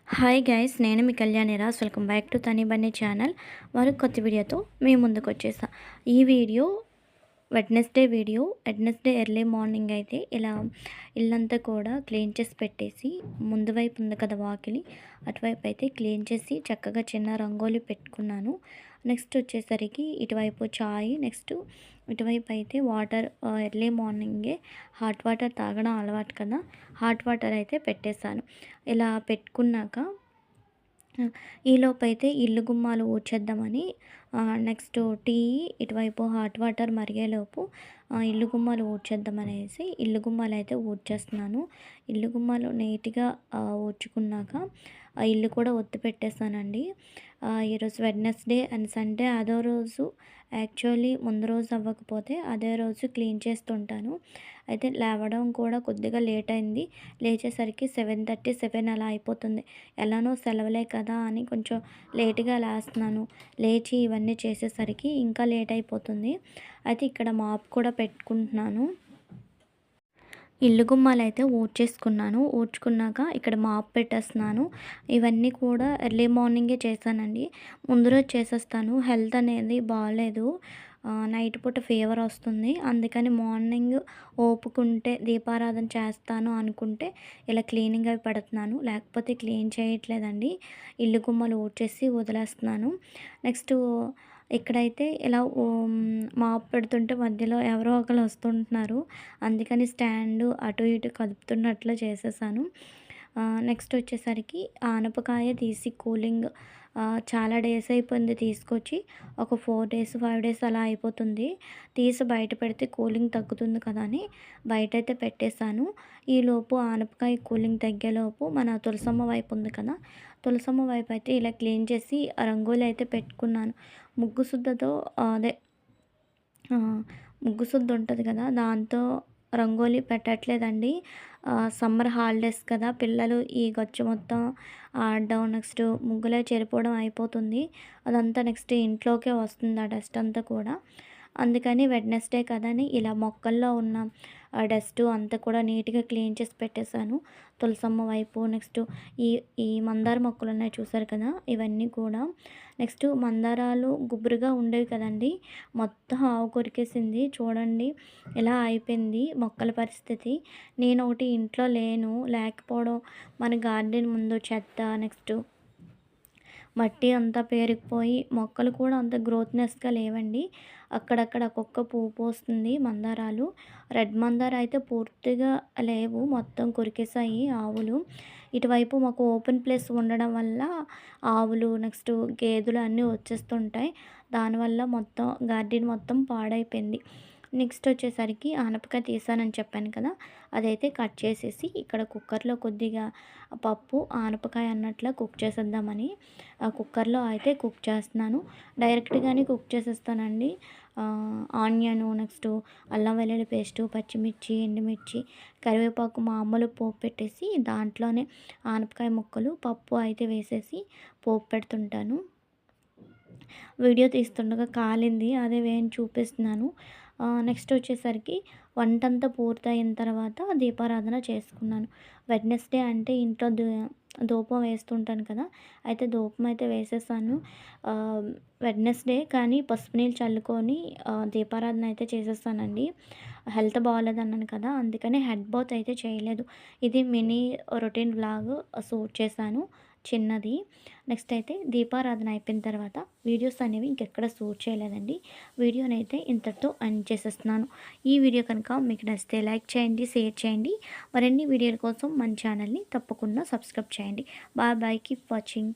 Hi guys, నేను మీ Kalyaniraj. Welcome back to తని Bunny channel. మరొక కొత్త వీడియోతో మీ ముందుకు వచ్చేసా. ఈ వీడియో వెడ్నెస్డే ఎర్లీ మార్నింగ్ అయితే ఇలా ఇల్లంతా కూడా క్లీన్ చేసి పెట్టేసి, ముందు వైపు ఉంది కదా వాకిలి, అటువైపు అయితే క్లీన్ చేసి చక్కగా చిన్న రంగోలి పెట్టుకున్నాను. నెక్స్ట్ వచ్చేసరికి ఇటువైపు చాయ్, నెక్స్ట్ ఇటువైపు అయితే వాటర్. ఎర్లీ మార్నింగే హాట్ వాటర్ తాగడం అలవాటు కదా, హాట్ వాటర్ అయితే పెట్టేశాను. ఇలా పెట్టుకున్నాక ఈలోపైతే ఇల్లు గుమ్మాలు ఊడ్చేద్దామని, నెక్స్ట్ టీ, ఇటువైపు హాట్ వాటర్ మరిగేలోపు ఇల్లు గుమ్మాలు ఊడ్చేద్దామనేసి ఇల్లు గుమ్మాలు అయితే ఊడ్చేస్తున్నాను. ఇల్లు గుమ్మాలు నీట్గా ఊడ్చుకున్నాక ఆ ఇల్లు కూడా ఒత్తి పెట్టేస్తానండి. ఈరోజు వెడ్నెస్డే అండ్ సండే అదో రోజు, యాక్చువల్లీ ముందు రోజు అవ్వకపోతే అదే రోజు క్లీన్ చేస్తుంటాను. అయితే లేవడం కూడా కొద్దిగా లేట్ అయింది. లేచేసరికి 7:30, 7 అలా అయిపోతుంది. ఎలానో సెలవులే కదా అని కొంచెం లేట్గా లేస్తున్నాను. లేచి ఇవన్నీ చేసేసరికి ఇంకా లేట్ అయిపోతుంది. అయితే ఇక్కడ మాప్ కూడా పెట్టుకుంటున్నాను. ఇల్లు గుమ్మాలైతే ఊడ్చేసుకున్నాను. ఊడ్చుకున్నాక ఇక్కడ మాప్ పెట్టేస్తున్నాను. ఇవన్నీ కూడా ఎర్లీ మార్నింగే చేశానండి. ముందు రోజు చేసేస్తాను. హెల్త్ అనేది బాగాలేదు. నైట్ పూట ఫీవర్ వస్తుంది. అందుకని మార్నింగ్ ఓపుకుంటే దీపారాధన చేస్తాను అనుకుంటే ఇలా క్లీనింగ్ అవి పెడుతున్నాను. లేకపోతే క్లీన్ చేయట్లేదండి. ఇల్లు గుమ్మలు ఊడ్చేసి వదిలేస్తున్నాను. నెక్స్ట్ ఇక్కడైతే ఇలా మాప్ పెడుతుంటే మధ్యలో ఎవరో ఒకరు వస్తుంటున్నారు. అందుకని స్టాండు అటు ఇటు కదుపుతున్నట్లు చేసేసాను. నెక్స్ట్ వచ్చేసరికి ఆనపకాయ తీసి కూలింగ్, చాలా డేస్ అయిపోయింది తీసుకొచ్చి. ఒక 4 డేస్ 5 డేస్ అలా అయిపోతుంది. తీసి బయట పెడితే కూలింగ్ తగ్గుతుంది కదా అని బయటైతే పెట్టేశాను. ఈలోపు ఆనపకాయ కూలింగ్ తగ్గేలోపు మన తులసమ్మ వైపు ఉంది కదా, తులసమ్మ వైపు అయితే ఇలా క్లీన్ చేసి రంగోలి అయితే పెట్టుకున్నాను. ముగ్గు సుద్దతో అదే ముగ్గు సుద్ద ఉంటుంది కదా, దాంతో రంగోలి పెట్టట్లేదండి. సమ్మర్ హాలిడేస్ కదా, పిల్లలు ఈ గచ్చు మొత్తం ఆడడం, నెక్స్ట్ ముగ్గులే చెరిపోవడం అయిపోతుంది. అదంతా నెక్స్ట్ ఇంట్లోకే వస్తుంది ఆ డస్ట్ అంతా కూడా. అందుకని వెడ్నెస్డే కదా అని ఇలా మొక్కల్లో ఉన్న డస్ట్ అంతా కూడా నీట్గా క్లీన్ చేసి పెట్టేశాను. తులసమ్మ వైపు, నెక్స్ట్ ఈ ఈ మందార మొక్కలు ఉన్నాయి చూసారు కదా, ఇవన్నీ కూడా. నెక్స్ట్ మందారాలు గుబురుగా ఉండేవి కదండి, మొత్తం ఆవు కొరికేసింది. చూడండి ఇలా అయిపోయింది మొక్కల పరిస్థితి. నేను ఒకటి ఇంట్లో లేకపోవడం, మన గార్డెన్ ముందు చెత్త, నెక్స్ట్ మట్టి అంతా పేరుకుపోయి మొక్కలు కూడా అంత గ్రోత్నెస్గా లేవండి. అక్కడక్కడ ఒక్కొక్క పువ్వు పూస్తుంది మందారాలు. రెడ్ మందార అయితే పూర్తిగా లేవు, మొత్తం కొరికేసాయి ఆవులు. ఇటువైపు మాకు ఓపెన్ ప్లేస్ ఉండడం వల్ల ఆవులు, నెక్స్ట్ గేదెలు అన్నీ వచ్చేస్తుంటాయి. దానివల్ల మొత్తం గార్డెన్ మొత్తం పాడైపోయింది. నెక్స్ట్ వచ్చేసరికి ఆనపకాయ తీసానని చెప్పాను కదా, అదైతే కట్ చేసేసి ఇక్కడ కుక్కర్లో కొద్దిగా పప్పు, ఆనపకాయ అన్నట్లు కుక్ చేసేద్దామని కుక్కర్లో అయితే కుక్ చేస్తున్నాను. డైరెక్ట్గానే కుక్ చేసేస్తానండి. ఆనియను, నెక్స్ట్ అల్లం వెల్లుల్లి పేస్టు, పచ్చిమిర్చి, ఎండుమిర్చి, కరివేపాకు మామూలు పోపు పెట్టేసి దాంట్లోనే ఆనపకాయ ముక్కలు, పప్పు అయితే వేసేసి పోపు పెడుతుంటాను. వీడియో తీస్తుండగా కాలింది, అదే వేని చూపిస్తున్నాను. నెక్స్ట్ వచ్చేసరికి వంటంతా పూర్తయిన తర్వాత దీపారాధన చేసుకున్నాను. వెడ్నెస్డే అంటే ఇంట్లో ధూపం వేస్తుంటాను కదా, అయితే ధూపం అయితే వేసేసాను. వెడ్నెస్డే కానీ పసుపు నీళ్ళు చల్లుకొని దీపారాధన అయితే చేసేస్తానండి. హెల్త్ బాగాలేదన్నాను కదా, అందుకని హెడ్ బాత్ అయితే చేయలేదు. ఇది మినీ రొటీన్ వ్లాగ్ షూట్ చేశాను, చిన్నది. నెక్స్ట్ అయితే దీపారాధన అయిపోయిన తర్వాత వీడియోస్ అనేవి ఇంకెక్కడ షూట్ చేయలేదండి. వీడియోనైతే ఇంతటితో ఎండ్ చేసేస్తున్నాను. ఈ వీడియో కనుక మీకు నచ్చితే లైక్ చేయండి, షేర్ చేయండి. మరిన్ని వీడియోల కోసం మన ఛానల్ని తప్పకుండా సబ్స్క్రైబ్ చేయండి. Bye bye, keep watching.